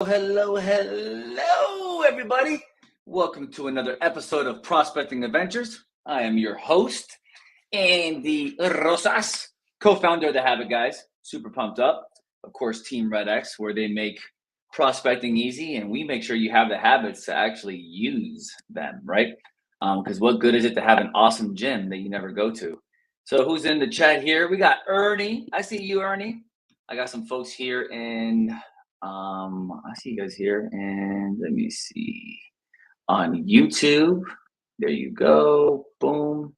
Hello, everybody. Welcome to another episode of Prospecting Adventures. I am your host, Andy Rosas, co-founder of The Habit Guys. Super pumped up. Of course, Team Red X, where they make prospecting easy, and we make sure you have the habits to actually use them, right? Because what good is it to have an awesome gym that you never go to? So who's in the chat here? We got Ernie. I see you, Ernie. I got some folks here in I see you guys here, and let me see on YouTube. There you go. Boom.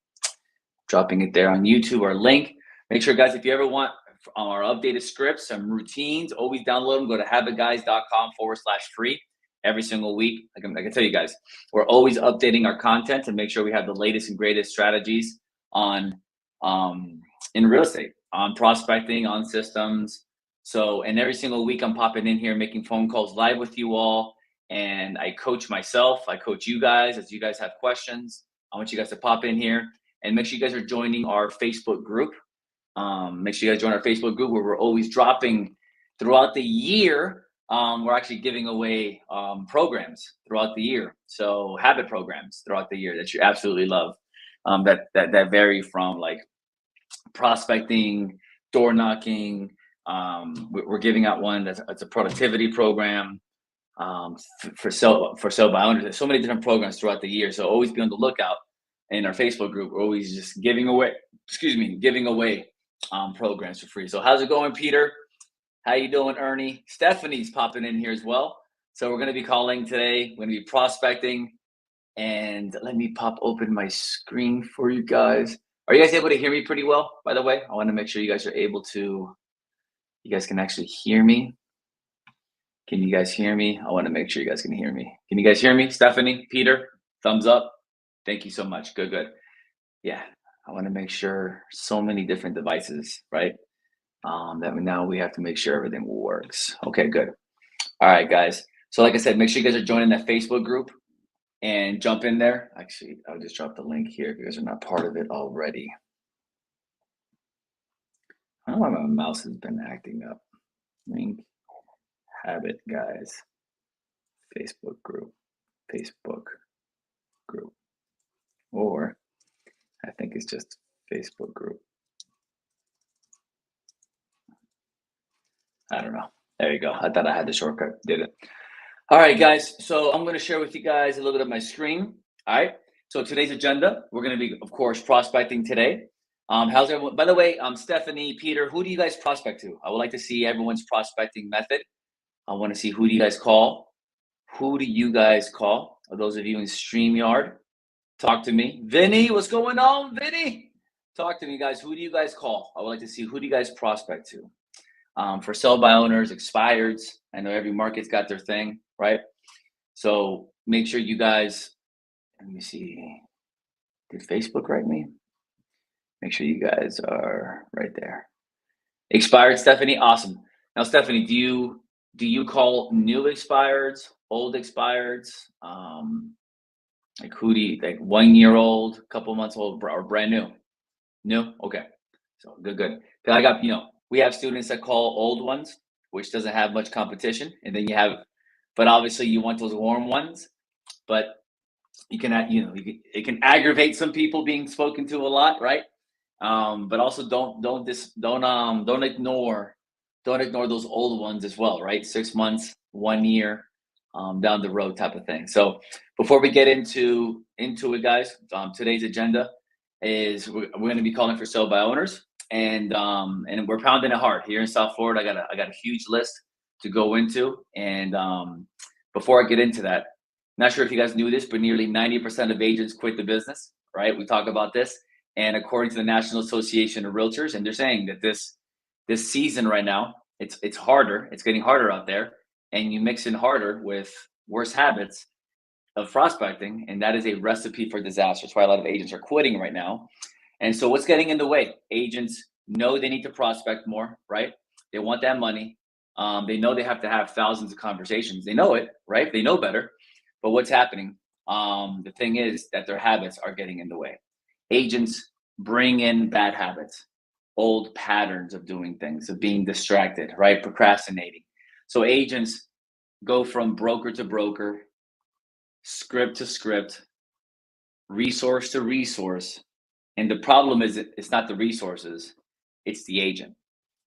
Dropping it there on YouTube, our link. Make sure, guys, if you ever want our updated scripts, some routines, always download them. Go to habitguys.com/free every single week. I can tell you guys, we're always updating our content to make sure we have the latest and greatest strategies on in real estate, on prospecting, on systems. So, and every single week I'm popping in here, making phone calls live with you all. And I coach myself. I coach you guys as you guys have questions. I want you guys to pop in here and make sure you guys are joining our Facebook group. Make sure you guys join our Facebook group where we're always dropping throughout the year. We're actually giving away programs throughout the year. So habit programs throughout the year that you absolutely love. That vary from like prospecting, door knocking. We're giving out one that's a productivity program for sale by owners. There's so many different programs throughout the year. So always be on the lookout in our Facebook group. We're always just giving away programs for free. So how's it going, Peter? How you doing, Ernie? Stephanie's popping in here as well. So we're going to be calling today. We're going to be prospecting. And let me pop open my screen for you guys. Are you guys able to hear me pretty well, by the way? I want to make sure you guys are able to, you guys can actually hear me. Can you guys hear me? I want to make sure you guys can hear me. Can you guys hear me? Stephanie, Peter, thumbs up. Thank you so much. Good. Yeah, I want to make sure so many different devices, right? That now we have to make sure everything works. Okay, good. All right, guys. So like I said, make sure you guys are joining that Facebook group and jump in there. Actually, I'll just drop the link here if you guys are not part of it already. I don't know why my mouse has been acting up. Link, Habit Guys, Facebook group, or I think it's just Facebook group. I don't know. There you go. I thought I had the shortcut. Did it. All right, guys. So I'm going to share with you guys a little bit of my screen. All right. So today's agenda, we're going to be, of course, prospecting today. How's everyone? By the way, Stephanie, Peter, who do you guys prospect to? I would like to see everyone's prospecting method. I want to see who do you guys call? Who do you guys call? Or those of you in StreamYard, talk to me. Vinny, what's going on, Vinny? Talk to me, guys. Who do you guys call? I would like to see who do you guys prospect to? For sell by owners, expireds. I know every market's got their thing, right? So make sure you guys, let me see. Did Facebook write me? Make sure you guys are right there. Expired, Stephanie, awesome. Now, Stephanie, do you call new expireds, old expireds? Like who do you, like 1 year old, couple months old, or brand new? New? Okay. So good. I got, we have students that call old ones, which doesn't have much competition. And then you have, but obviously you want those warm ones, but you can, it can aggravate some people being spoken to a lot, right? But also don't ignore those old ones as well, right? 6 months, 1 year, down the road type of thing. So before we get into it, guys, today's agenda is we're going to be calling for sell by owners, and we're pounding it hard here in South Florida. I got a huge list to go into, and before I get into that, not sure if you guys knew this, but nearly 90% of agents quit the business, right? We talk about this, and according to the National Association of Realtors, and they're saying that this season right now, it's harder. It's getting harder out there, and you mix in harder with worse habits of prospecting, and that is a recipe for disaster. That's why a lot of agents are quitting right now. And so what's getting in the way? Agents know they need to prospect more, right? They want that money. They know they have to have thousands of conversations. They know it, right? They know better. But what's happening? The thing is that their habits are getting in the way. Agents bring in bad habits, old patterns of doing things, of being distracted, right? Procrastinating. So agents go from broker to broker, script to script, resource to resource. And the problem is it's not the resources, it's the agent.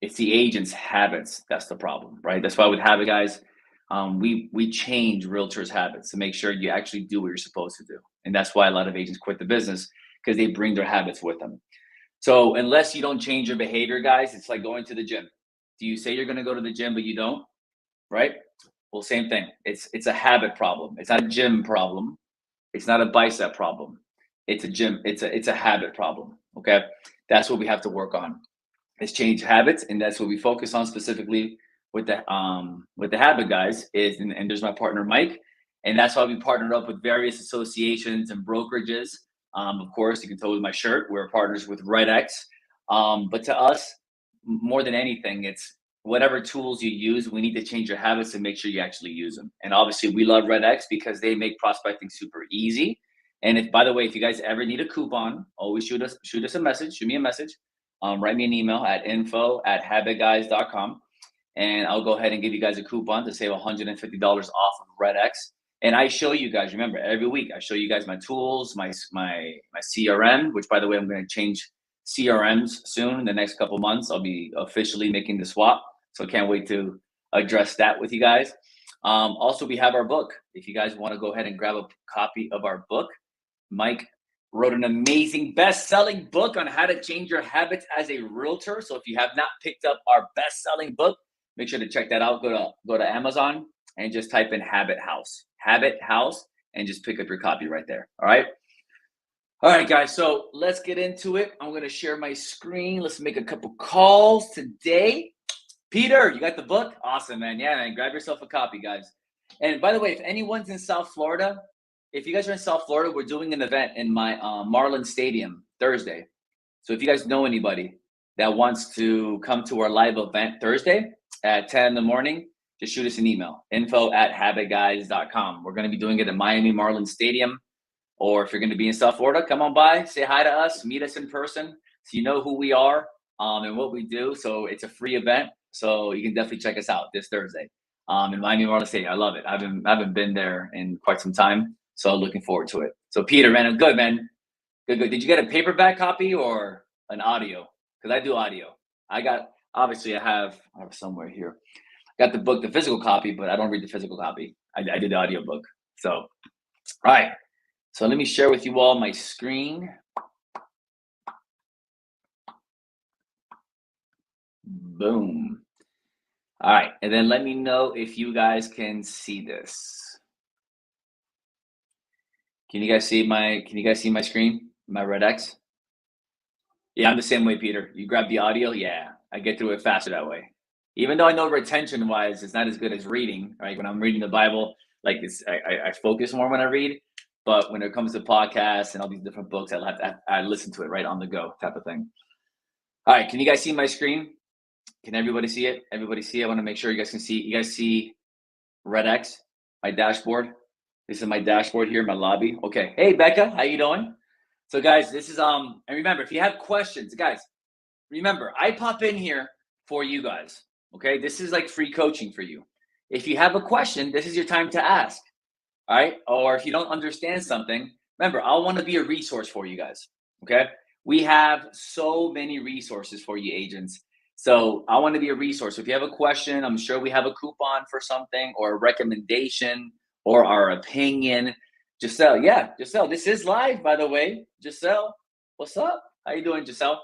It's the agent's habits that's the problem, right? That's why with habit guys, we change realtors' habits to make sure you actually do what you're supposed to do. And that's why a lot of agents quit the business, because they bring their habits with them. So unless you don't change your behavior, guys, it's like going to the gym. Do you say you're going to go to the gym, but you don't? Right? Well, same thing. It's a habit problem. It's not a gym problem. It's not a bicep problem. It's a gym. It's a habit problem. Okay, that's what we have to work on. Is change habits, and that's what we focus on specifically with the habit guys. And there's my partner Mike, and that's why we partnered up with various associations and brokerages. Of course, you can tell with my shirt, we're partners with RedX. But to us, more than anything, it's whatever tools you use, we need to change your habits and make sure you actually use them. And obviously, we love RedX because they make prospecting super easy. And if, by the way, if you guys ever need a coupon, always shoot us a message, shoot me a message, write me an email at info@habitguys.com, and I'll go ahead and give you guys a coupon to save $150 off of RedX. And I show you guys, remember, every week I show you guys my tools, my CRM, which by the way, I'm going to change CRMs soon. In the next couple months, I'll be officially making the swap. So I can't wait to address that with you guys. Also, we have our book. If you guys want to go ahead and grab a copy of our book, Mike wrote an amazing best-selling book on how to change your habits as a realtor. So if you have not picked up our best-selling book, make sure to check that out. Go to Amazon and just type in Habit House, and just pick up your copy right there. All right, guys. So let's get into it. I'm going to share my screen. Let's make a couple calls today. Peter, you got the book? Awesome, man. Yeah, man. Grab yourself a copy, guys. And by the way, if anyone's in South Florida, if you guys are in South Florida, we're doing an event in my Marlin Stadium Thursday. So if you guys know anybody that wants to come to our live event Thursday at 10 in the morning, just shoot us an email, info@habitguys.com. We're going to be doing it at Miami Marlin Stadium. Or if you're going to be in South Florida, come on by, say hi to us, meet us in person, so you know who we are and what we do. So it's a free event, so you can definitely check us out this Thursday in Miami Marlin Stadium. I love it. I haven't been there in quite some time, so looking forward to it. So Peter, man, I'm good, man. Good. Did you get a paperback copy or an audio? Because I do audio. I have somewhere here. I got the book, the physical copy, but I don't read the physical copy. I do the audio book. So, all right. So let me share with you all my screen. Boom. All right, and then let me know if you guys can see this. Can you guys see my screen? My RedX? Yeah, I'm the same way, Peter. You grab the audio? Yeah, I get through it faster that way. Even though I know retention-wise, it's not as good as reading, right? When I'm reading the Bible, like I focus more when I read. But when it comes to podcasts and all these different books, I listen to it right on the go type of thing. All right, can you guys see my screen? Can everybody see it? Everybody see it? I want to make sure you guys can see. You guys see RedX, my dashboard? This is my dashboard here, my lobby. Okay. Hey, Becca, how you doing? So guys, this is and remember, if you have questions, guys, remember, I pop in here for you guys. Okay, this is like free coaching for you. If you have a question, this is your time to ask. All right. Or if you don't understand something, remember, I want to be a resource for you guys. Okay. We have so many resources for you agents. So I want to be a resource. If you have a question, I'm sure we have a coupon for something or a recommendation or our opinion. Giselle, Giselle, this is live, by the way. Giselle, what's up? How you doing, Giselle?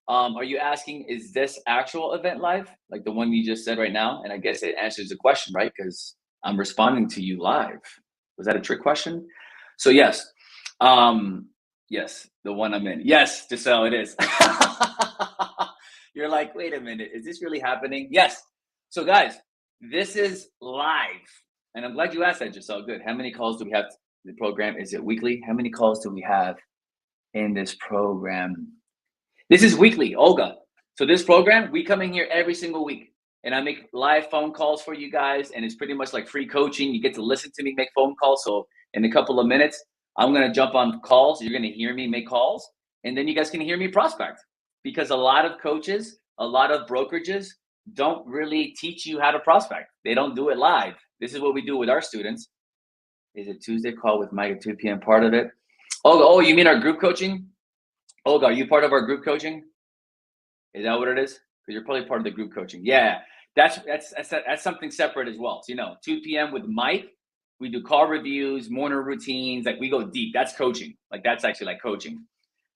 Are you asking, is this actual event live? Like the one you just said right now? And I guess it answers the question, right? Because I'm responding to you live. Was that a trick question? So yes, yes, the one I'm in. Yes, Giselle, it is. You're like, wait a minute, is this really happening? Yes. So guys, this is live. And I'm glad you asked that, Giselle. Good. How many calls do we have in the program? Is it weekly? How many calls do we have in this program? This is weekly, Olga. So this program, we come in here every single week. And I make live phone calls for you guys. And it's pretty much like free coaching. You get to listen to me make phone calls. So in a couple of minutes, I'm going to jump on calls. You're going to hear me make calls. And then you guys can hear me prospect. Because a lot of coaches, a lot of brokerages don't really teach you how to prospect. They don't do it live. This is what we do with our students. Is it Tuesday call with Mike at 2 p.m. part of it? Oh, you mean our group coaching? Olga, are you part of our group coaching? Is that what it is? Because you're probably part of the group coaching. Yeah, that's something separate as well. So 2 p.m. with Mike, we do call reviews, morning routines. Like we go deep. That's coaching. Like that's actually like coaching.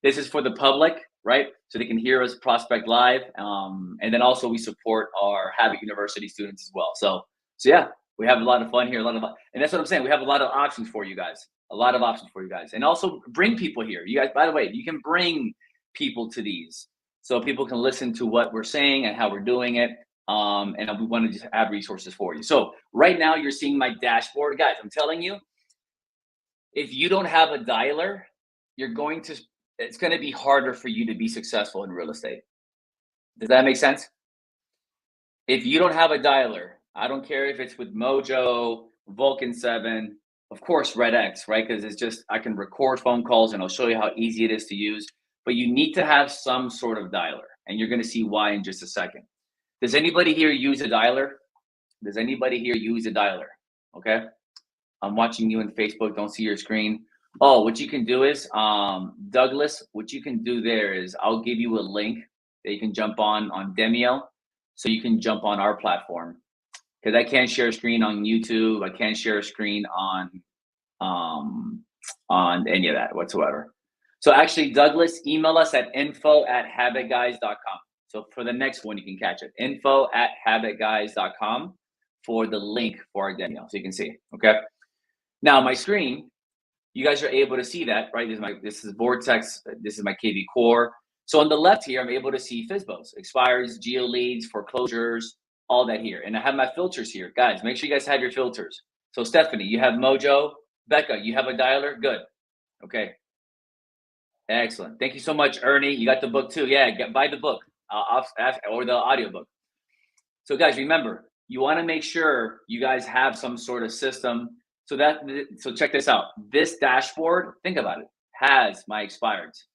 This is for the public, right? So they can hear us prospect live, and then also we support our Habit University students as well. So yeah, we have a lot of fun here. And that's what I'm saying. We have a lot of options for you guys. A lot of options for you guys, and also bring people here. You guys, by the way, you can bring people to these so people can listen to what we're saying and how we're doing it. And we want to just have resources for you. So right now you're seeing my dashboard, guys. I'm telling you, if you don't have a dialer, it's going to be harder for you to be successful in real estate. Does that make sense? If you don't have a dialer, I don't care if it's with Mojo, Vulcan 7, of course, Red X, right? Because it's just, I can record phone calls and I'll show you how easy it is to use. But you need to have some sort of dialer, and you're going to see why in just a second. Does anybody here use a dialer? Does anybody here use a dialer? Okay. I'm watching you on Facebook. Don't see your screen. Oh, what you can do is, Douglas, what you can do there is I'll give you a link that you can jump on Demio, so you can jump on our platform. Because I can't share a screen on YouTube. I can't share a screen on any of that whatsoever. So actually, Douglas, email us at info@habitguys.com. So for the next one, you can catch it. info@habitguys.com for the link for our demo, so you can see. Okay. Now my screen, you guys are able to see that, right? This is Vortex. This is my KV Core. So on the left here, I'm able to see FSBOs, expires, geo leads, foreclosures, all that here. And I have my filters here. Guys, make sure you guys have your filters. So Stephanie, you have Mojo. Becca, you have a dialer? Good. Okay. Excellent. Thank you so much, Ernie. You got the book too. Yeah, buy the book or the audiobook. So guys, remember, you want to make sure you guys have some sort of system. So check this out. This dashboard, think about it, has my expireds,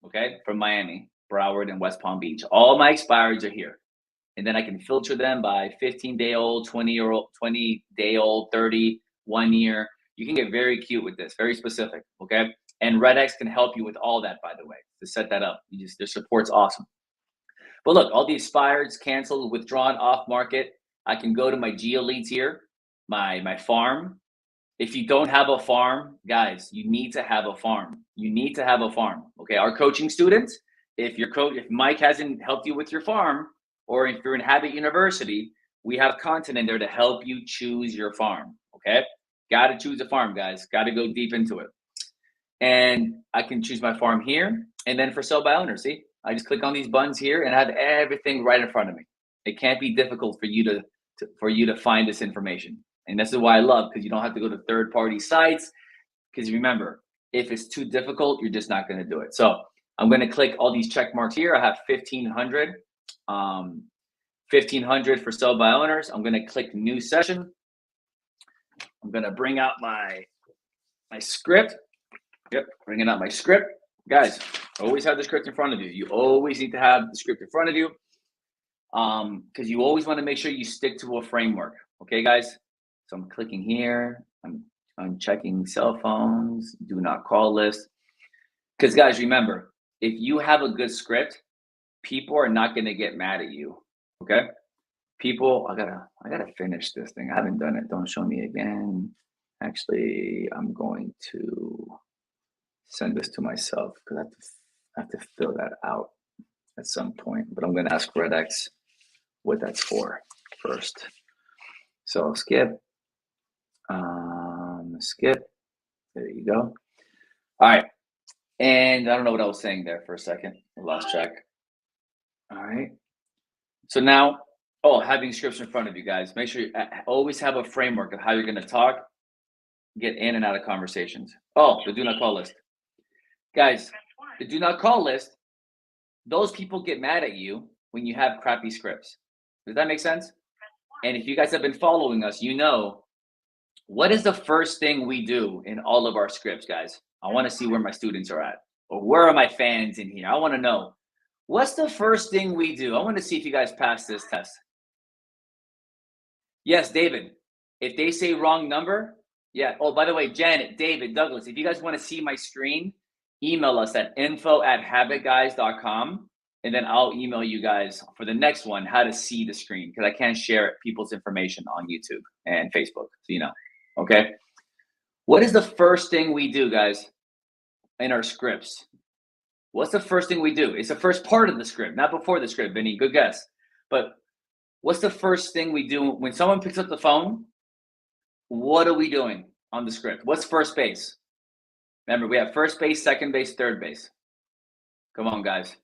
okay, from Miami, Broward, and West Palm Beach. All my expireds are here. And then I can filter them by 15-day-old, 20-day-old, 30, 1 year. You can get very cute with this, very specific, okay? And RedX can help you with all that, by the way, to set that up. Their support's awesome. But look, all the expireds, canceled, withdrawn, off market. I can go to my geo leads here, my farm. If you don't have a farm, guys, you need to have a farm. You need to have a farm. Okay, our coaching students, if Mike hasn't helped you with your farm, or if you're in Habit University, we have content in there to help you choose your farm. Okay, got to choose a farm, guys. Got to go deep into it. And I can choose my farm here, and then for sell by owner, see, I just click on these buttons here and have everything right in front of me. It can't be difficult for you to find this information. And this is why I love, because you don't have to go to third-party sites. Because remember, if it's too difficult, you're just not going to do it. So I'm going to click all these check marks here. I have 1,500. 1,500 for sell by owners. I'm going to click new session. I'm going to bring out my script. Yep, bringing out my script. Guys, always have the script in front of you. You always need to have the script in front of you, because you always want to make sure you stick to a framework. Okay, guys? So I'm clicking here. I'm checking cell phones, do not call list. Because guys, remember, if you have a good script, people are not going to get mad at you. Okay? People, I gotta finish this thing. I haven't done it. Don't show me again. Actually, I'm going to send this to myself because I have to fill that out at some point. But I'm going to ask RedX what that's for first. So skip. Skip. There you go. All right. And I don't know what I was saying there for a second. I lost track. All right. So now, having scripts in front of you guys. Make sure you always have a framework of how you're going to talk, get in and out of conversations. Oh, the do not call list. Guys, the do not call list, those people get mad at you when you have crappy scripts. Does that make sense? And if you guys have been following us, you know, what is the first thing we do in all of our scripts, guys? I want to see where my students are at. Or where are my fans in here? I want to know. What's the first thing we do? I want to see if you guys pass this test. Yes, David. If they say wrong number, yeah. Oh, by the way, Janet, David, Douglas, if you guys want to see my screen, email us at info@habitguys.com, and then I'll email you guys for the next one how to see the screen, because I can't share people's information on YouTube and Facebook, so you know. Okay. What is the first thing we do, guys, in our scripts? What's the first thing we do? It's the first part of the script, not before the script, Vinny. Good guess. But what's the first thing we do when someone picks up the phone? What are we doing on the script? What's first base? Remember, we have first base, second base, third base. Come on, guys.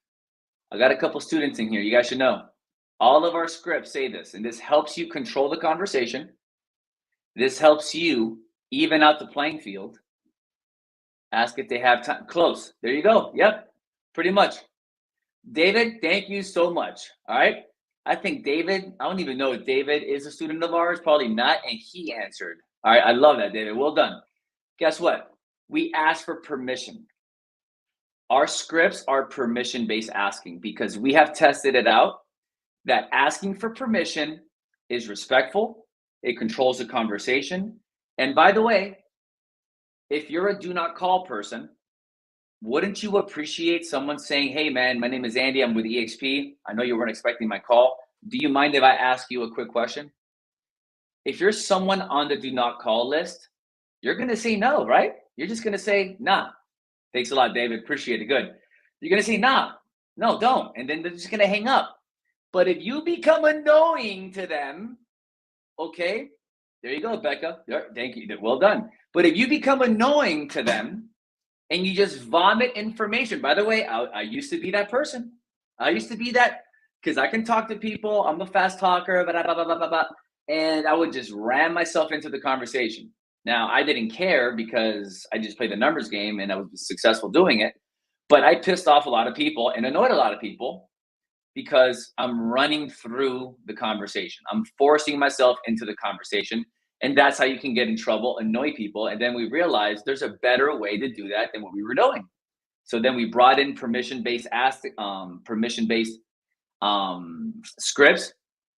I got a couple students in here. You guys should know. All of our scripts say this, and this helps you control the conversation. This helps you even out the playing field. Ask if they have time. Close. There you go. Yep, pretty much. David, thank you so much. All right. I think David, I don't even know if David is a student of ours, probably not, and he answered. All right, I love that, David. Well done. Guess what? We ask for permission. Our scripts are permission-based asking, because we have tested it out that asking for permission is respectful, it controls the conversation. And by the way, if you're a do not call person, wouldn't you appreciate someone saying, hey man, my name is Andy, I'm with EXP. I know you weren't expecting my call. Do you mind if I ask you a quick question? If you're someone on the do not call list, you're gonna say no, right? You're just gonna say, nah. Thanks a lot, David, appreciate it, good. You're gonna say, nah, no, don't. And then they're just gonna hang up. But if you become annoying to them, okay, there you go, Becca, thank you, well done. But if you become annoying to them, and you just vomit information. By the way, I used to be that person. I used to be that, because I can talk to people. I'm a fast talker, blah, blah, blah, blah, blah, and I would just ram myself into the conversation. Now, I didn't care because I just played the numbers game and I was successful doing it. But I pissed off a lot of people and annoyed a lot of people because I'm running through the conversation. I'm forcing myself into the conversation. And that's how you can get in trouble, annoy people. And then we realized there's a better way to do that than what we were doing. So then we brought in permission-based scripts,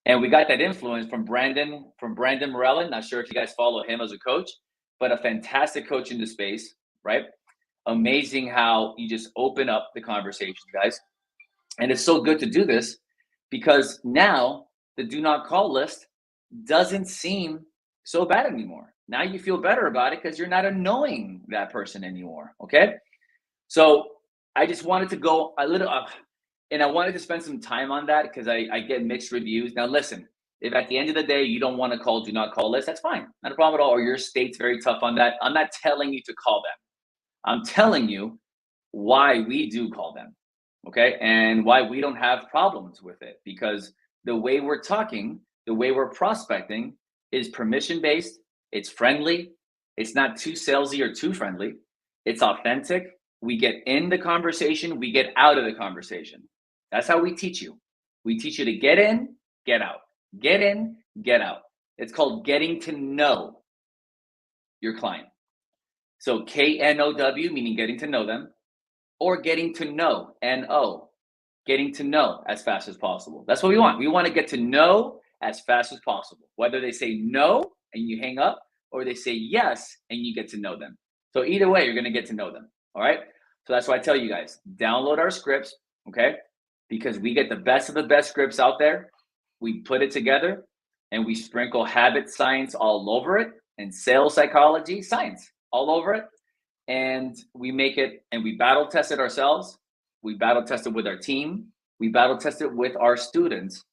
and we got that influence from Brandon Morellin. Not sure if you guys follow him as a coach, but a fantastic coach in the space, right? Amazing how you just open up the conversation, guys. And it's so good to do this because now the do not call list doesn't seem so bad anymore. Now you feel better about it because you're not annoying that person anymore. Okay. So I just wanted to go a little up, and I wanted to spend some time on that because I get mixed reviews. Now, listen, if at the end of the day you don't want to call do not call list, that's fine. Not a problem at all. Or your state's very tough on that. I'm not telling you to call them. I'm telling you why we do call them. Okay. And why we don't have problems with it, because the way we're talking, the way we're prospecting, is permission-based, it's friendly, it's not too salesy or too friendly, it's authentic. We get in the conversation, we get out of the conversation. That's how we teach you. We teach you to get in, get out. Get in, get out. It's called getting to know your client. So KNOW, meaning getting to know them, or getting to know, NO, getting to know as fast as possible. That's what we want. We want to get to know as fast as possible, whether they say no and you hang up, or they say yes and you get to know them. So either way, you're going to get to know them. All right. So that's why I tell you guys, download our scripts. Okay. Because we get the best of the best scripts out there. We put it together and we sprinkle habit science all over it and sales psychology science all over it. And we make it, and we battle test it ourselves. We battle test it with our team. We battle test it with our students.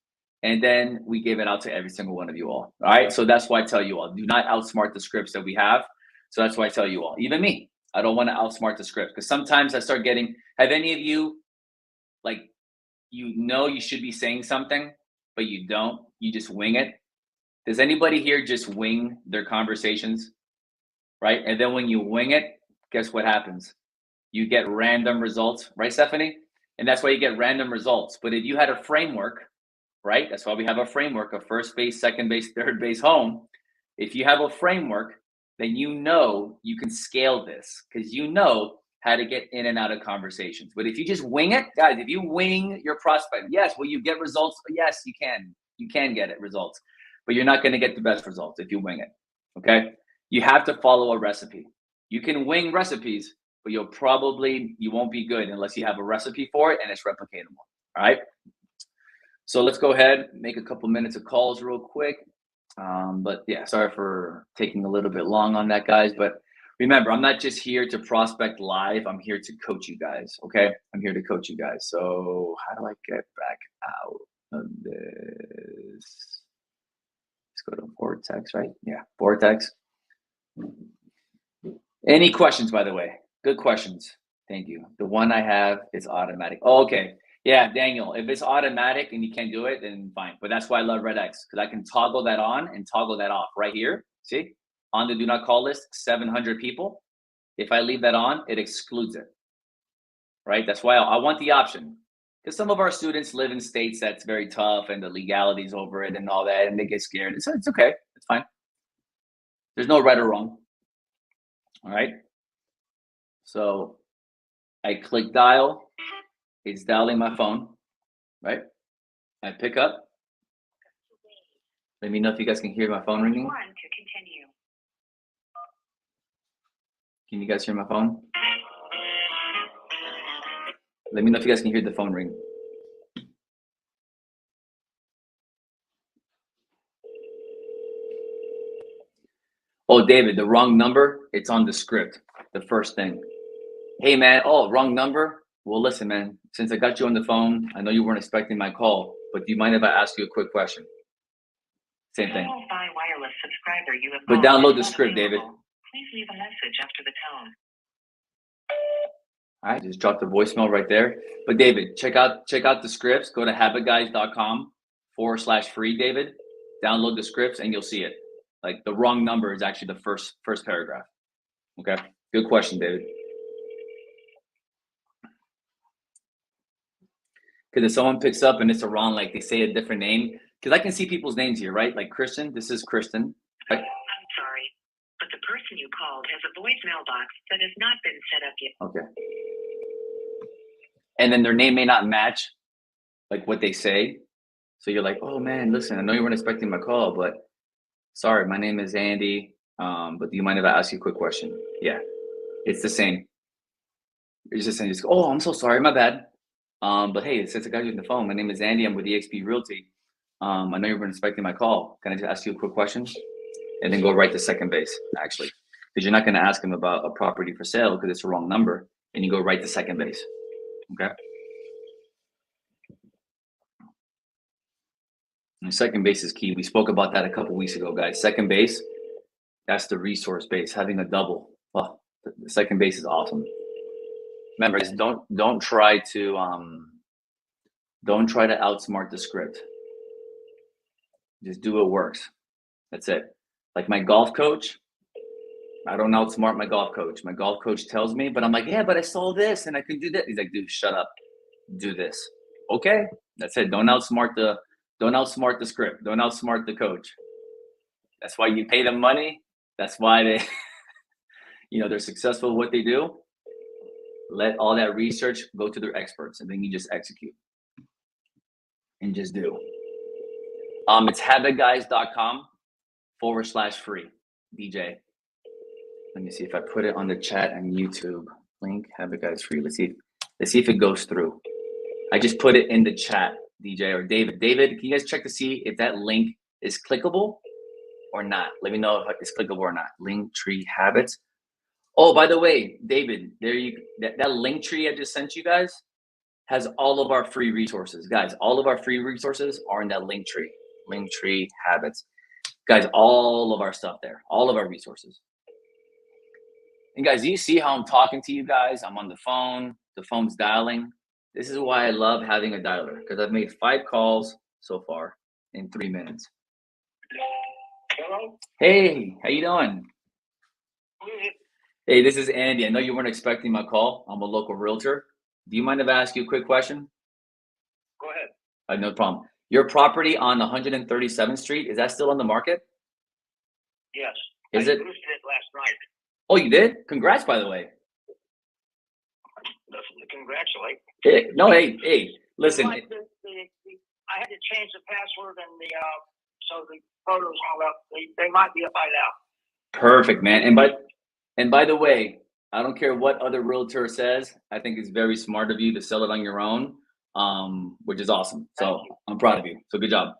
And then we give it out to every single one of you all. All right. So that's why I tell you all, do not outsmart the scripts that we have. So that's why I tell you all, even me, I don't want to outsmart the script, because sometimes I start getting, have any of you, like, you should be saying something, but you don't, you just wing it? Does anybody here just wing their conversations? Right. And then when you wing it, guess what happens? You get random results, right, Stephanie? And that's why you get random results. But if you had a framework, right? That's why we have a framework of first base, second base, third base, home. If you have a framework, then you know you can scale this, because you know how to get in and out of conversations. But if you just wing it, guys, if you wing your prospect, yes, will you get results? Yes, you can. You can get it results. but you're not going to get the best results if you wing it. Okay. You have to follow a recipe. You can wing recipes, but you won't be good unless you have a recipe for it and it's replicatable. All right. So let's go ahead, make a couple minutes of calls real quick. But yeah, sorry for taking a little bit long on that, guys. But remember, I'm not just here to prospect live. I'm here to coach you guys. Okay. I'm here to coach you guys. So how do I get back out of this? Let's go to Vortex, right? Yeah, Vortex. Any questions, by the way? Good questions. Thank you. The one I have is automatic. Oh, okay. Yeah, Daniel, if it's automatic and you can't do it, then fine. But that's why I love Red X, because I can toggle that on and toggle that off right here. See, on the do not call list, 700 people. If I leave that on, it excludes it, right? That's why I want the option, because some of our students live in states that's very tough and the legalities over it and all that, and they get scared. It's okay. It's fine. There's no right or wrong. All right. So I click dial. It's dialing my phone, right? I pick up. Let me know if you guys can hear my phone ringing. Can you guys hear my phone? Let me know if you guys can hear the phone ring. Oh, David, the wrong number. It's on the script. The first thing. Hey, man. Oh, wrong number. Well, listen, man. Since I got you on the phone, I know you weren't expecting my call, but do you mind if I ask you a quick question? Same thing. By wireless subscriber you have but download the script, David. Please leave a message after the tone. All right, just drop the voicemail right there. But David, check out the scripts. Go to habitguys.com/free, David. Download the scripts and you'll see it. Like the wrong number is actually the first paragraph. Okay, good question, David. Because if someone picks up and it's a wrong, like they say a different name, because I can see people's names here, right? Like Kristen, this is Kristen. I'm sorry, but the person you called has a voicemail box that has not been set up yet. Okay. And then their name may not match like what they say. So you're like, oh man, listen, I know you weren't expecting my call, but sorry, my name is Andy. But do you mind if I ask you a quick question? Yeah, it's the same. You're just saying, oh, I'm so sorry, my bad. But hey, since I got you on the phone, my name is Andy. I'm with eXp Realty. I know you weren't expecting my call. Can I just ask you a quick question? And then go right to second base, actually. Because you're not going to ask him about a property for sale because it's the wrong number. And you go right to second base. Okay? And second base is key. We spoke about that a couple weeks ago, guys. Second base, that's the resource base. Having a double. Well, the second base is awesome. Remember, don't try to outsmart the script. Just do what works. That's it. Like my golf coach, I don't outsmart my golf coach. My golf coach tells me, but I'm like, yeah, but I saw this and I can do that. He's like, dude, shut up. Do this. Okay, that's it. Don't outsmart the script. Don't outsmart the coach. That's why you pay them money. That's why they, they're successful at what they do. Let all that research go to their experts, and then you just execute and just do. It's habitguys.com/free. DJ. Let me see if I put it on the chat on YouTube. Link Habit Guys free. Let's see if it goes through. I just put it in the chat, DJ or David. David, can you guys check to see if that link is clickable or not? Let me know if it's clickable or not. Linktree Habits. Oh, by the way, David, that link tree I just sent you guys has all of our free resources. Guys, all of our free resources are in that link tree. Linktree Habits. Guys, all of our stuff there. All of our resources. And guys, do you see how I'm talking to you guys? I'm on the phone. The phone's dialing. This is why I love having a dialer, because I've made 5 calls so far in 3 minutes. Hello? Hey, how you doing? Hey, this is Andy. I know you weren't expecting my call. I'm a local realtor. Do you mind if I ask you a quick question? Go ahead. No problem. Your property on 137th Street, is that still on the market? Yes. Is I it? boosted it last night. Oh, you did? Congrats, by the way. Nothing to congratulate. Hey, listen. I had to change the password and so the photos hung up. They might be up by now. Perfect, man. And by the way, I don't care what other realtor says. I think it's very smart of you to sell it on your own, which is awesome. So I'm proud of you. So good job.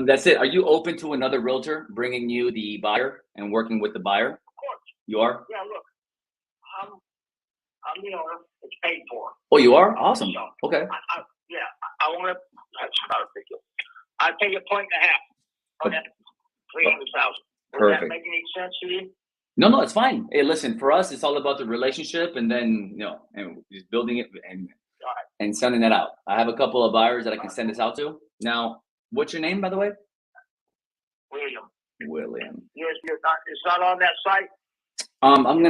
That's it. Are you open to another realtor bringing you the buyer and working with the buyer? Of course. You are? Yeah, look, I'm the owner. It's paid for. Oh, you are? Awesome. So, Okay. I want to. That's not a big deal. I pay a point and a half. Okay. 300,000. Does Perfect. that make any sense to you? No, it's fine. Hey, listen, for us, it's all about the relationship and then, and just building it and sending it out. I have a couple of buyers that I can send this out to. Now, what's your name, by the way? William. Yes, it's not on that site. I'm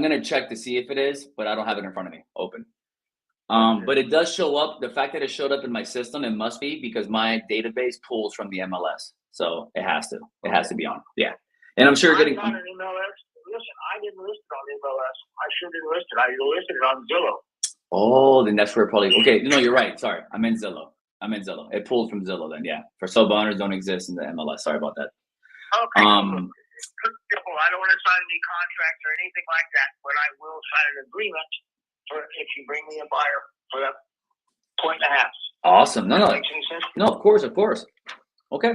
gonna check to see if it is, but I don't have it in front of me open. But it does show up. The fact that it showed up in my system, it must be because my database pulls from the MLS. So it has to be on. Yeah. And I'm sure you're getting. I'm not an MLS. Listen, I didn't list it on MLS. I should have listed. I listed it on Zillow. Oh, then that's where probably. Okay, no, you're right. Sorry, I'm in Zillow. It pulled from Zillow then. Yeah. For sub owners don't exist in the MLS. Sorry about that. Okay. I don't want to sign any contracts or anything like that, but I will sign an agreement for if you bring me a buyer for that point and a half. Awesome. No. Makes any sense? No, of course. Okay.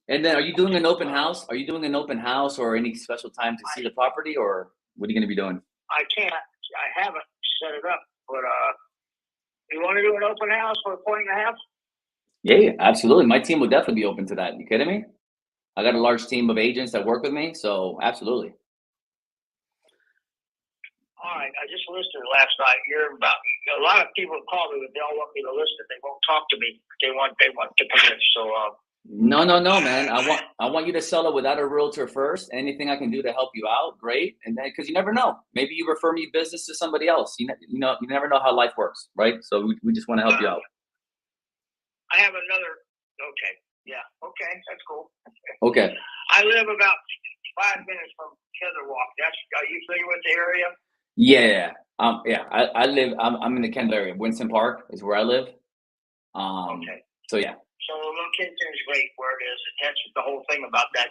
And then, are you doing an open house? Are you doing an open house or any special time to see the property, or what are you going to be doing? I can't. I haven't set it up, but you want to do an open house for a point and a half? Yeah, absolutely. My team will definitely be open to that. You kidding me? I got a large team of agents that work with me, so absolutely. All right, I just listed it last night. A lot of people call me, but they all want me to list it. They won't talk to me. They want to commit. So. No, man. I want you to sell it without a realtor first. Anything I can do to help you out, great. And then, because you never know, maybe you refer me business to somebody else. You never know how life works, right? So we just want to help you out. I have another. Okay. Yeah. Okay. That's cool. Okay. I live about 5 minutes from Ketherwalk. Are you familiar with the area? Yeah. I live. I'm in the Kendall area. Winston Park is where I live. Okay. So yeah. So the location is great where it is. That's the whole thing about that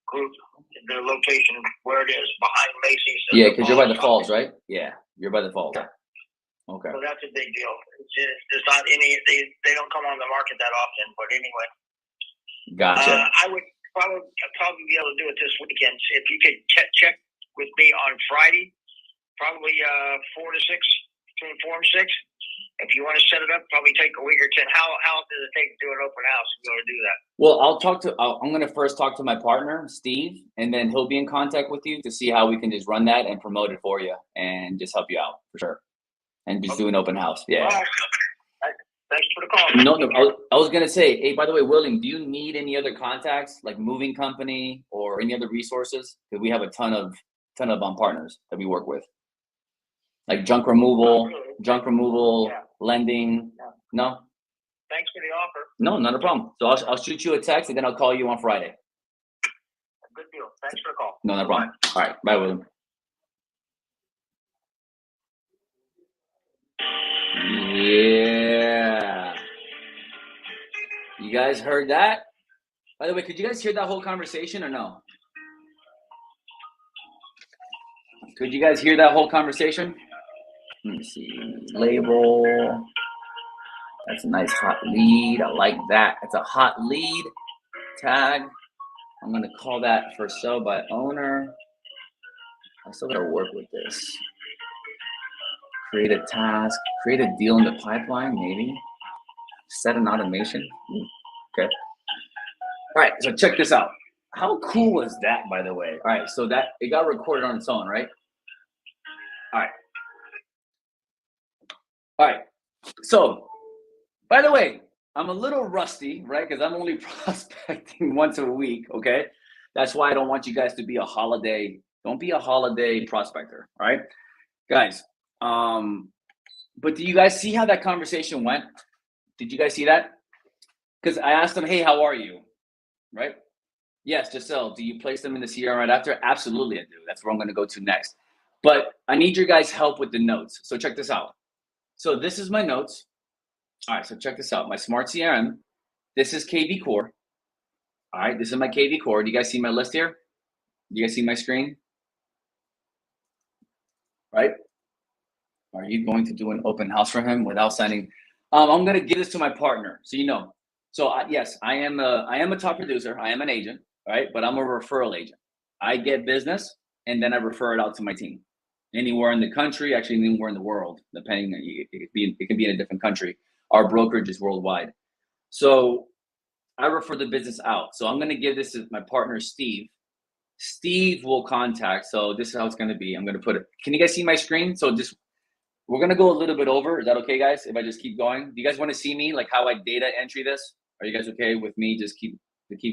group. The location where it is behind Macy's. Yeah, because you're by the falls, right? Yeah, you're by the falls. Yeah. Okay. So that's a big deal. There's not any. They don't come on the market that often. But anyway. Gotcha. I would probably be able to do it this weekend. If you could check with me on Friday, probably 4 to 6, between 4 and 6. If you want to set it up, probably take a week or 10. How does it take to do an open house if you want to do that? Well, I'm going to first talk to my partner, Steve, and then he'll be in contact with you to see how we can just run that and promote it for you and just help you out for sure. And just do an open house. Yeah. All right. Thanks for the call. No, I was going to say, hey, by the way, William, do you need any other contacts like moving company or any other resources? Because we have a ton of partners that we work with. Like junk removal, Yeah. lending. Yeah. No? Thanks for the offer. No, not a problem. So I'll shoot you a text and then I'll call you on Friday. Good deal. Thanks for the call. No problem. All right. Bye, William. Yeah. You guys heard that? By the way, could you guys hear that whole conversation or no? Could you guys hear that whole conversation? Let me see. Label. That's a nice hot lead. I like that. It's a hot lead. Tag. I'm going to call that for sale by owner. I still got to work with this. Create a task. Create a deal in the pipeline, maybe. Set an automation. Okay. All right. So check this out. How cool was that, by the way? All right. So that it got recorded on its own, right? All right. All right. So, by the way, I'm a little rusty, right? Because I'm only prospecting once a week, okay? That's why I don't want you guys to be don't be a holiday prospector, all right? Guys, but do you guys see how that conversation went? Did you guys see that? Because I asked them, hey, how are you? Right? Yes, Giselle, do you place them in the CRM right after? Absolutely, I do. That's where I'm going to go to next. But I need your guys' help with the notes. So check this out. So this is my notes. All right, so check this out. My smart CRM. This is KV Core. All right, this is my KV core. Do you guys see my list here? Do you guys see my screen? Right? Are you going to do an open house for him without signing? I'm going to give this to my partner, so you know. So yes, I am a top producer. I am an agent, right? But I'm a referral agent. I get business and then I refer it out to my team, anywhere in the country, actually anywhere in the world, depending. It can be in a different country. Our brokerage is worldwide, so I refer the business out. So I'm going to give this to my partner, Steve. Steve will contact. So this is how it's going to be. I'm going to put it. Can you guys see my screen? So just we're going to go a little bit over. Is that okay, guys? If I just keep going, do you guys want to see me like how I data entry this? Are you guys okay with me? Just keep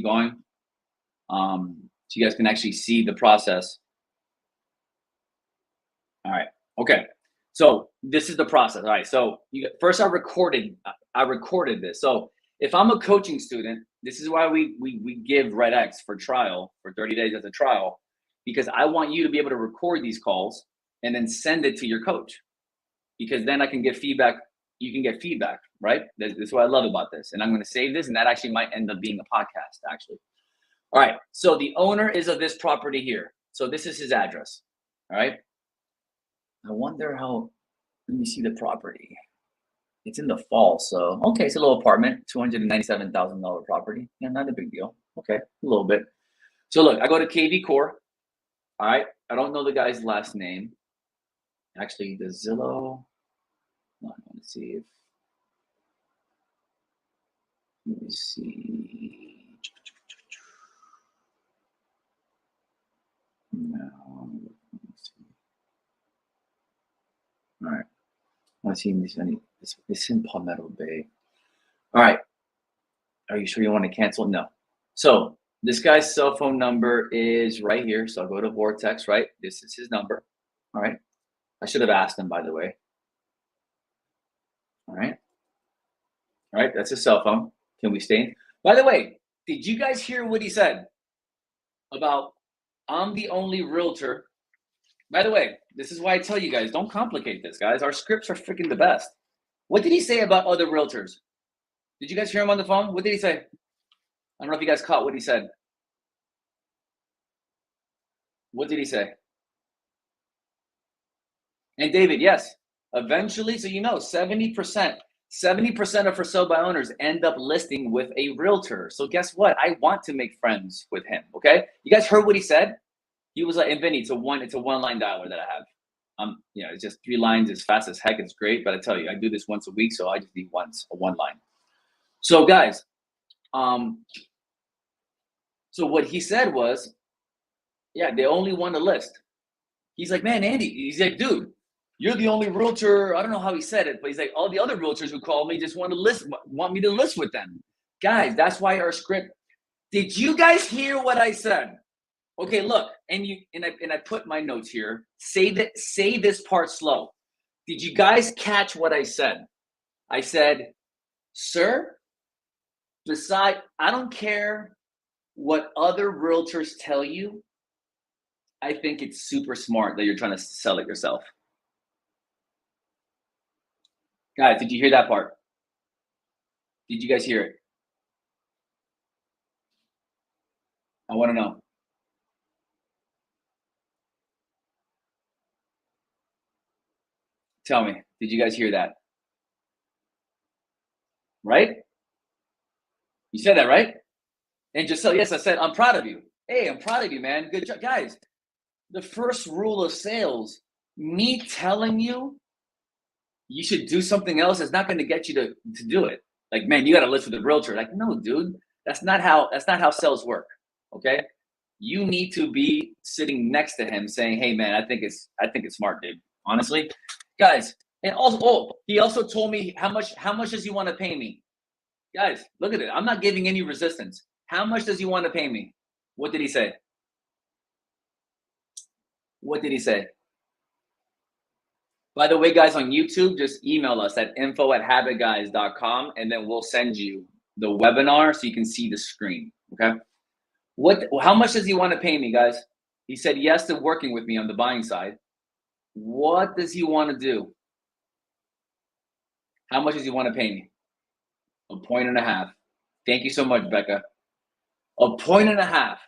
going. So you guys can actually see the process. All right. Okay. So this is the process. All right. So first I recorded this. So if I'm a coaching student, this is why we give Red X for trial for 30 days as a trial, because I want you to be able to record these calls and then send it to your coach, because then I can get feedback. You can get feedback, right? That's what I love about this. And I'm going to save this, and that actually might end up being a podcast, actually. All right. So the owner is of this property here. So this is his address. All right. I wonder how, let me see the property. It's in the fall. So, okay. It's a little apartment, $297,000 property. Yeah, not a big deal. Okay. A little bit. So look, I go to KV Core. All right. I don't know the guy's last name. Actually, the Zillow. I want to see if, let me see. No. All right. I want to see if there's any. It's in Palmetto Bay. All right. Are you sure you want to cancel? No. So this guy's cell phone number is right here. So I'll go to Vortex, right? This is his number. All right. I should have asked him, by the way. All right. All right. That's his cell phone. Can we stay? By the way, did you guys hear what he said about I'm the only realtor? By the way, this is why I tell you guys, don't complicate this, guys. Our scripts are freaking the best. What did he say about other realtors? Did you guys hear him on the phone? What did he say? I don't know if you guys caught what he said. What did he say? And David, yes, eventually, so you know, 70% of for sale by owners end up listing with a realtor. So guess what? I want to make friends with him. Okay. You guys heard what he said? He was like, and Vinny, it's a one line dialer that I have. It's just 3 lines as fast as heck. It's great. But I tell you, I do this once a week. So I just need a 1 line. So guys, so what he said was, yeah, they only want to list. He's like, man, Andy, he's like, dude, you're the only realtor. I don't know how he said it, but he's like, all the other realtors who call me just want me to list with them. Guys, that's why our script. Did you guys hear what I said? Okay, look, and I put my notes here. Say this part slow. Did you guys catch what I said? I said, sir, I don't care what other realtors tell you. I think it's super smart that you're trying to sell it yourself. Guys, did you hear that part? Did you guys hear it? I want to know. Tell me, did you guys hear that? Right? You said that, right? And just so, yes, I said, I'm proud of you. Hey, I'm proud of you, man. Good job. Guys, the first rule of sales, me telling you you should do something else is not going to get you to do it. Like, man, you got to list with a realtor. Like, no, dude, that's not how sales work. Okay. You need to be sitting next to him saying, hey man, I think it's smart, dude. Honestly, guys. And also, he also told me how much does he want to pay me? Guys, look at it. I'm not giving any resistance. How much does he want to pay me? What did he say? What did he say? By the way, guys, on YouTube, just email us at info@habitguys.com, and then we'll send you the webinar so you can see the screen. Okay. How much does he want to pay me, guys? He said yes to working with me on the buying side. What does he want to do? How much does he want to pay me? 1.5 points. Thank you so much, Becca. A point and a half.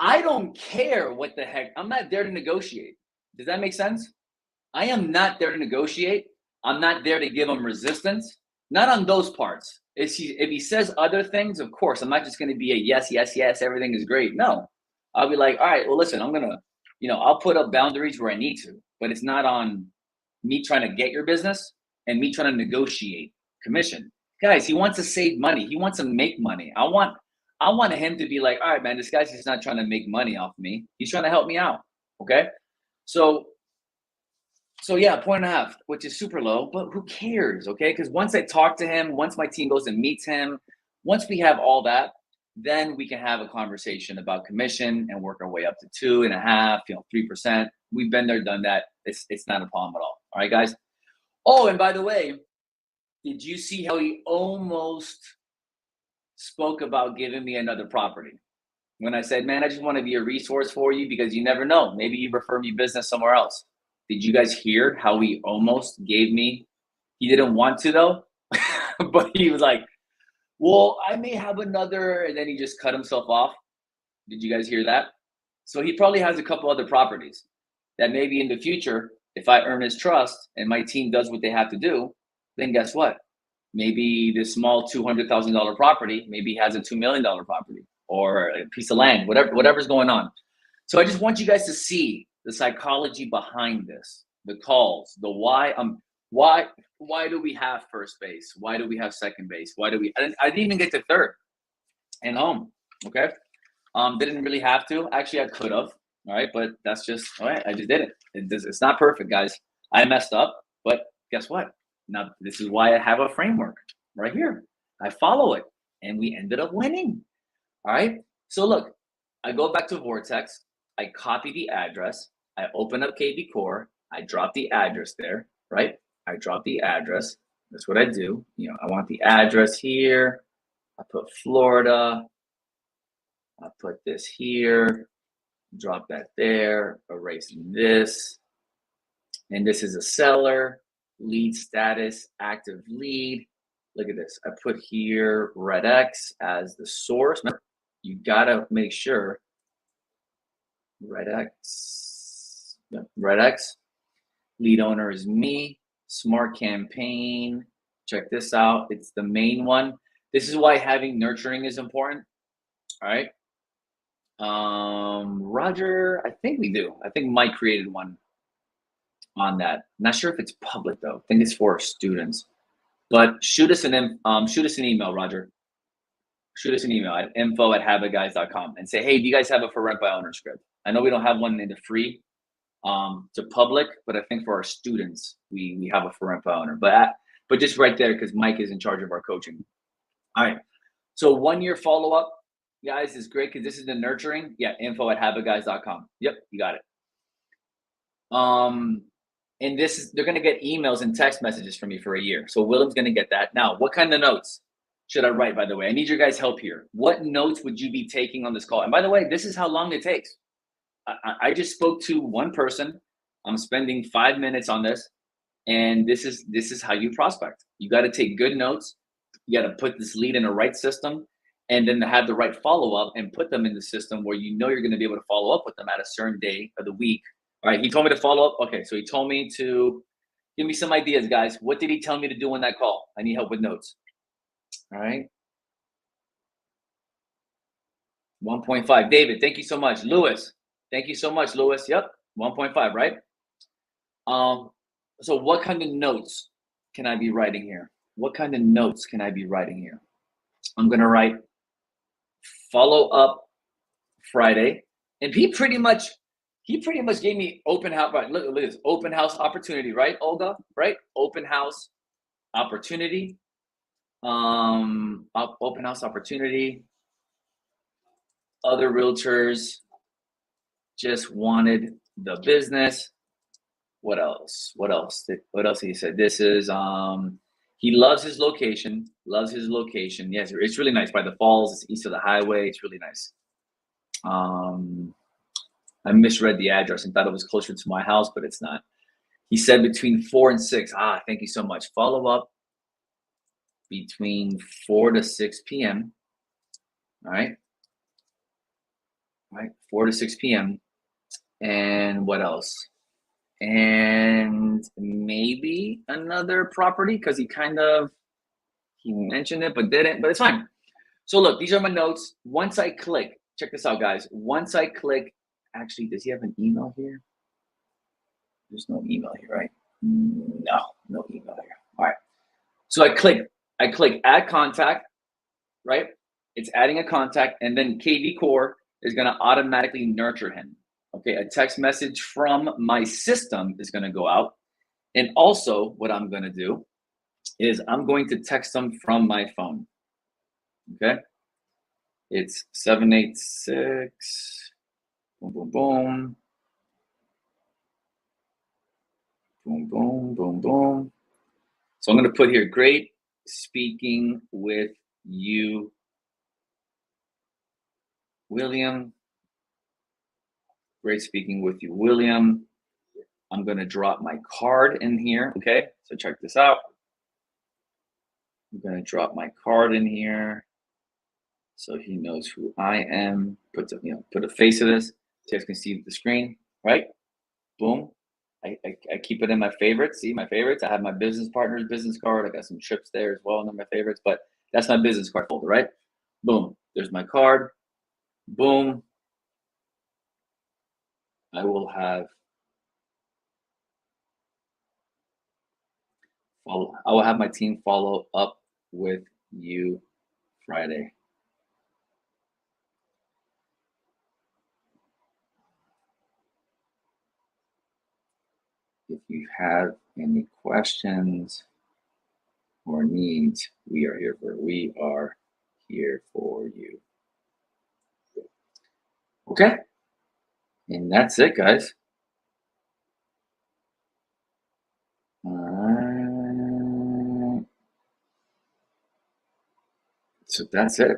I don't care what the heck. I'm not there to negotiate. Does that make sense? I am not there to negotiate. I'm not there to give him resistance. Not on those parts. If he says other things, of course, I'm not just going to be a yes, yes, yes, everything is great. No, I'll be like, all right, well, listen, I'm going to, I'll put up boundaries where I need to, but it's not on me trying to get your business and me trying to negotiate commission. Guys, he wants to save money. He wants to make money. I want him to be like, all right, man, this guy's just not trying to make money off me. He's trying to help me out. Okay. So yeah, point and a half, which is super low, but who cares, okay? Because once I talk to him, once my team goes and meets him, once we have all that, then we can have a conversation about commission and work our way up to 2.5%, 3%. We've been there, done that. It's not a problem at all. All right, guys. Oh, and by the way, did you see how he almost spoke about giving me another property? When I said, man, I just want to be a resource for you because you never know. Maybe you refer me business somewhere else. Did you guys hear how he almost gave me? He didn't want to though, but he was like, well, I may have another, and then he just cut himself off. Did you guys hear that? So he probably has a couple other properties that maybe in the future, if I earn his trust and my team does what they have to do, then guess what? Maybe this small $200,000 property, maybe has a $2 million property or a piece of land, whatever's going on. So I just want you guys to see the psychology behind this, the calls, the why. Why do we have first base? Why do we have second base? I didn't even get to third and home. Okay. Didn't really have to. Actually, I could have. All right, but that's just all right. I just did it. It's not perfect, guys. I messed up, but guess what? Now this is why I have a framework right here. I follow it, and we ended up winning. All right. So look, I go back to Vortex. I copy the address. I open up KB Core. I drop the address there, right? I drop the address. That's what I do. I want the address here. I put Florida. I put this here. Drop that there. Erase this. And this is a seller. Lead status, active lead. Look at this. I put here Red X as the source. Remember, you got to make sure Red X. Yep, Red X. Lead owner is me. Smart campaign. Check this out. It's the main one. This is why having nurturing is important. All right. Roger, I think we do. I think Mike created one on that. Not sure if it's public though. I think it's for students. But shoot us an email, Roger. Shoot us an email at info@habitguys.com and say, hey, do you guys have a for rent by owner script? I know we don't have one in the free to public, but I think for our students, we have a for rent by owner. But just right there, because Mike is in charge of our coaching. All right. So 1 year follow-up, guys, is great because this is the nurturing. Yeah, info@habitguys.com. Yep, you got it. And they're going to get emails and text messages from me for a year. So Willem's going to get that. Now, what kind of notes should I write, by the way? I need your guys' help here. What notes would you be taking on this call? And by the way, this is how long it takes. I just spoke to one person. I'm spending 5 minutes on this. And this is how you prospect. You got to take good notes. You got to put this lead in the right system and then have the right follow-up and put them in the system where you're going to be able to follow up with them at a certain day of the week. All right, he told me to follow up. Okay, so he told me to give me some ideas, guys. What did he tell me to do on that call? I need help with notes. All right. 1.5. David, thank you so much. Lewis, thank you so much, Lewis. Yep, 1.5, right? So what kind of notes can I be writing here? What kind of notes can I be writing here? I'm going to write follow up Friday. And he pretty much gave me open house. Right, look at this open house opportunity, right, Olga? Right, open house opportunity. Open house opportunity. Other realtors just wanted the business. What else? What else he said? This is he loves his location. Yes, it's really nice by the falls. It's east of the highway. It's really nice. I misread the address and thought it was closer to my house, but it's not. He said between 4 and 6. Thank you so much. Follow up between 4 to 6 p.m. All right. All right. 4 to 6 p.m. And what else? And maybe another property because he mentioned it but didn't, but it's fine. So look, these are my notes. Once I click, check this out, guys. Once I click, actually, does he have an email here? There's no email here, right? No email here. All right. So I click add contact, right? It's adding a contact, and then KV Core is going to automatically nurture him. Okay, a text message from my system is going to go out. And also, what I'm going to do is I'm going to text them from my phone. Okay, it's 786. Boom, boom, boom. Boom, boom, boom, boom. So I'm going to put here, great speaking with you, William. Great speaking with you, William. I'm going to drop my card in here. Okay, so check this out. I'm going to drop my card in here so he knows who I am. Put a face of this so you guys can see the screen, right? Boom. I keep it in my favorites. See my favorites. I have my business partner's business card. I got some trips there as well in my favorites, but that's my business card folder, right? Boom. There's my card. Boom. I will have my team follow up with you Friday. If you have any questions or needs, we are here for you. Okay. And that's it, guys. So that's it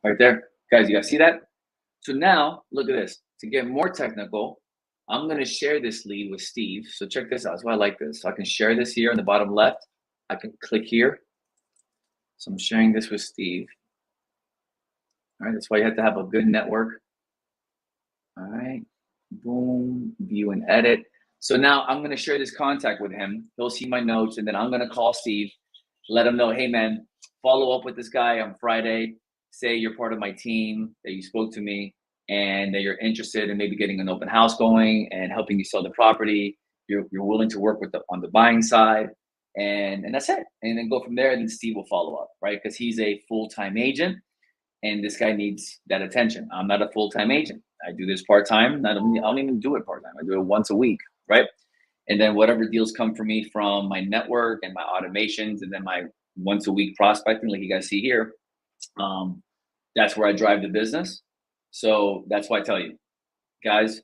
right there. Guys, you guys see that? So now, look at this. To get more technical, I'm going to share this lead with Steve. So check this out. That's why I like this. So I can share this here on the bottom left. I can click here. So I'm sharing this with Steve. All right, that's why you have to have a good network. All right, boom, view and edit. So now I'm going to share this contact with him. He'll see my notes, and then I'm going to call Steve, let him know, hey, man, follow up with this guy on Friday. Say you're part of my team, that you spoke to me, and that you're interested in maybe getting an open house going and helping you sell the property. You're willing to work on the buying side, and that's it. And then go from there, and then Steve will follow up, right? Because he's a full-time agent, and this guy needs that attention. I'm not a full-time agent. I do this part-time. I don't even do it part-time. I do it once a week, right? And then whatever deals come for me from my network and my automations, and then my once a week prospecting, like you guys see here, that's where I drive the business. So that's why I tell you, guys,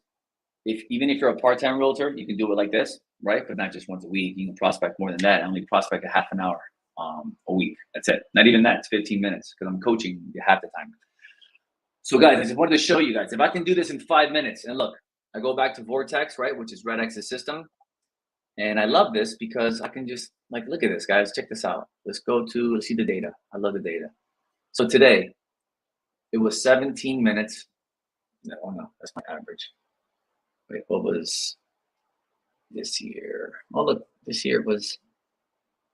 even if you're a part-time realtor, you can do it like this, right? But not just once a week. You can prospect more than that. I only prospect a half an hour a week. That's it. Not even that. It's 15 minutes because I'm coaching half the time. So guys, I just wanted to show you guys, if I can do this in 5 minutes, and look, I go back to Vortex, right, which is Red X's system. And I love this because I can just, like, look at this, guys. Check this out. Let's see the data. I love the data. So today, it was 17 minutes. Oh, no, that's my average. Wait, what was this year? Oh, look, this year was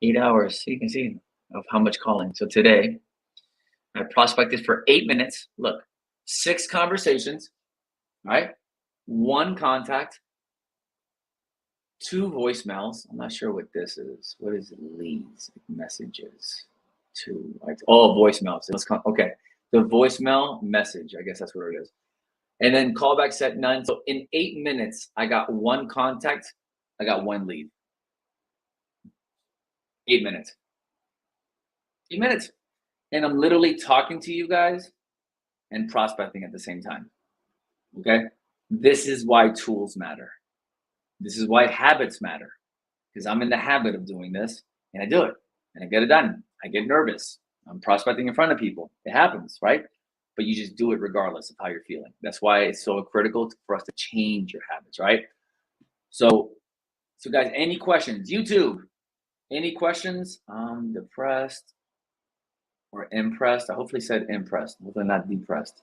8 hours. So you can see of how much calling. So today, I prospected for 8 minutes. Look, 6 conversations, right? 1 contact, 2 voicemails. I'm not sure what this is. What is it? Leads, messages, 2. Voicemails. Okay, the voicemail message. I guess that's what it is. And then callback set none. So in 8 minutes, I got 1 contact. I got 1 lead. 8 minutes. 8 minutes. And I'm literally talking to you guys and prospecting at the same time. Okay? This is why tools matter. This is why habits matter. Because I'm in the habit of doing this, and I do it, and I get it done. I get nervous. I'm prospecting in front of people. It happens, right? But you just do it regardless of how you're feeling. That's why it's so critical for us to change your habits, right? So guys, any questions? YouTube, any questions? I'm depressed. or impressed. I hopefully said impressed, hopefully not depressed.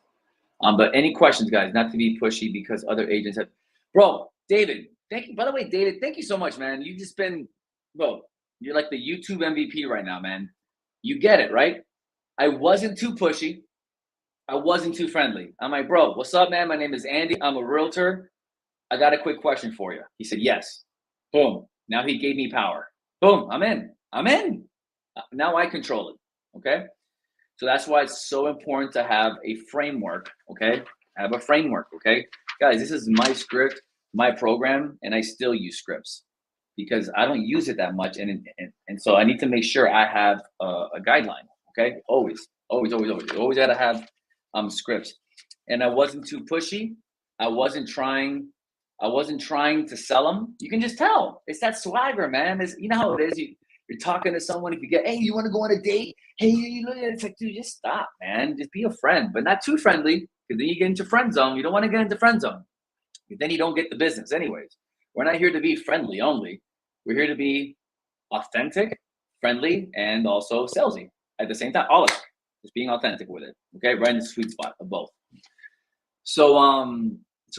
But any questions, guys, not to be pushy because other agents have, bro, David, thank you. By the way, David, thank you so much, man. You've just been, bro, you're like the YouTube MVP right now, man. You get it, right? I wasn't too pushy. I wasn't too friendly. I'm like, bro, what's up, man? My name is Andy. I'm a realtor. I got a quick question for you. He said, yes. Boom. Now he gave me power. Boom. I'm in. I'm in. Now I control it. Okay. So that's why it's so important to have a framework. Okay. Have a framework. Okay. Guys, this is my script, my program, and I still use scripts because I don't use it that much. And so I need to make sure I have a guideline. Okay. Always got to have scripts. And I wasn't too pushy. I wasn't trying to sell them. You can just tell. It's that swagger, man. It's, you know how it is. You're talking to someone. If you get, hey, you want to go on a date? Hey, you look at it. It's like, dude, just stop, man. Just be a friend, but not too friendly, because then you get into friend zone. You don't want to get into friend zone. Then you don't get the business, anyways. We're not here to be friendly only. We're here to be authentic, friendly, and also salesy at the same time. All of it. Just being authentic with it. Okay, right in the sweet spot of both. So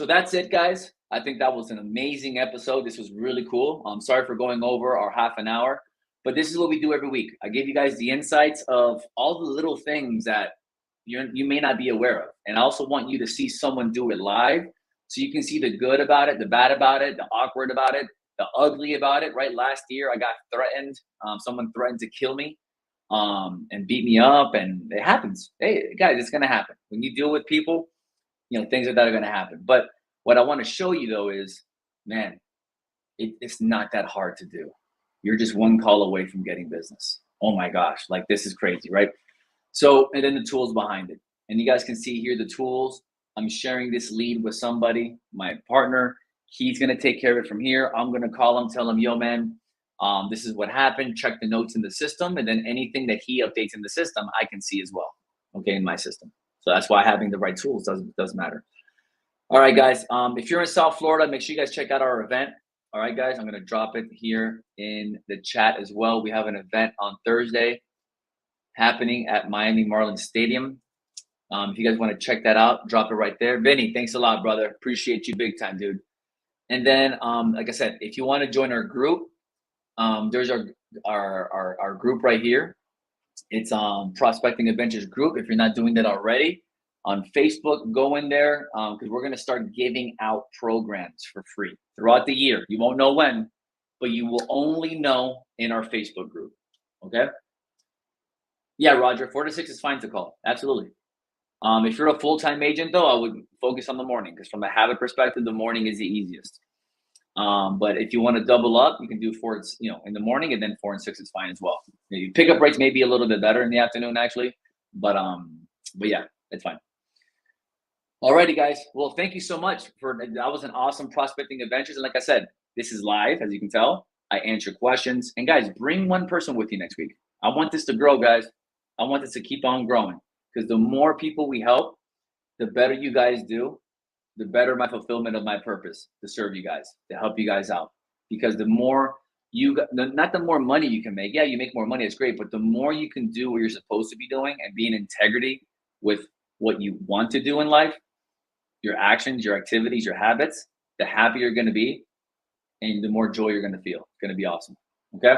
that's it, guys. I think that was an amazing episode. This was really cool. I'm sorry for going over our half an hour, but this is what we do every week. I give you guys the insights of all the little things that you may not be aware of. And I also want you to see someone do it live so you can see the good about it, the bad about it, the awkward about it, the ugly about it, right? Last year, I got threatened. Someone threatened to kill me and beat me up, and it happens. Hey, guys, it's going to happen. When you deal with people, things like that are going to happen. But what I want to show you, though, is, man, it's not that hard to do. You're just one call away from getting business. Oh, my gosh. Like, this is crazy, right? So, and then the tools behind it. And you guys can see here the tools. I'm sharing this lead with somebody, my partner. He's going to take care of it from here. I'm going to call him, tell him, yo, man, this is what happened. Check the notes in the system. And then anything that he updates in the system, I can see as well, okay, in my system. So that's why having the right tools does matter. All right, guys. If you're in South Florida, make sure you guys check out our event. All right, guys. I'm going to drop it here in the chat as well. We have an event on Thursday happening at Miami Marlins Stadium. If you guys want to check that out, drop it right there. Vinny, thanks a lot, brother. Appreciate you big time, dude. And then, like I said, if you want to join our group, there's our group right here. It's Prospecting Adventures group. If you're not doing that already, on Facebook, go in there because we're going to start giving out programs for free throughout the year. You won't know when, but you will only know in our Facebook group. Okay? Yeah, Roger, 4 to 6 is fine to call. Absolutely. If you're a full-time agent, though, I would focus on the morning because from a habit perspective, the morning is the easiest. But if you want to double up, you can do 4, in the morning, and then 4 and 6 is fine as well. Maybe pickup rates may be a little bit better in the afternoon, actually, but yeah, it's fine. Alrighty, guys. Well, thank you so much that was an awesome Prospecting Adventures, and like I said, this is live, as you can tell. I answer questions, and guys, bring one person with you next week. I want this to grow, guys. I want this to keep on growing because the more people we help, the better you guys do. The better my fulfillment of my purpose to serve you guys, to help you guys out. Because the more not the more money you can make. Yeah, you make more money, it's great. But the more you can do what you're supposed to be doing and be in integrity with what you want to do in life, your actions, your activities, your habits, the happier you're going to be and the more joy you're going to feel. It's going to be awesome. Okay?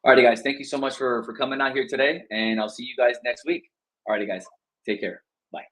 Alrighty, guys. Thank you so much for coming out here today. And I'll see you guys next week. Alrighty, guys. Take care. Bye.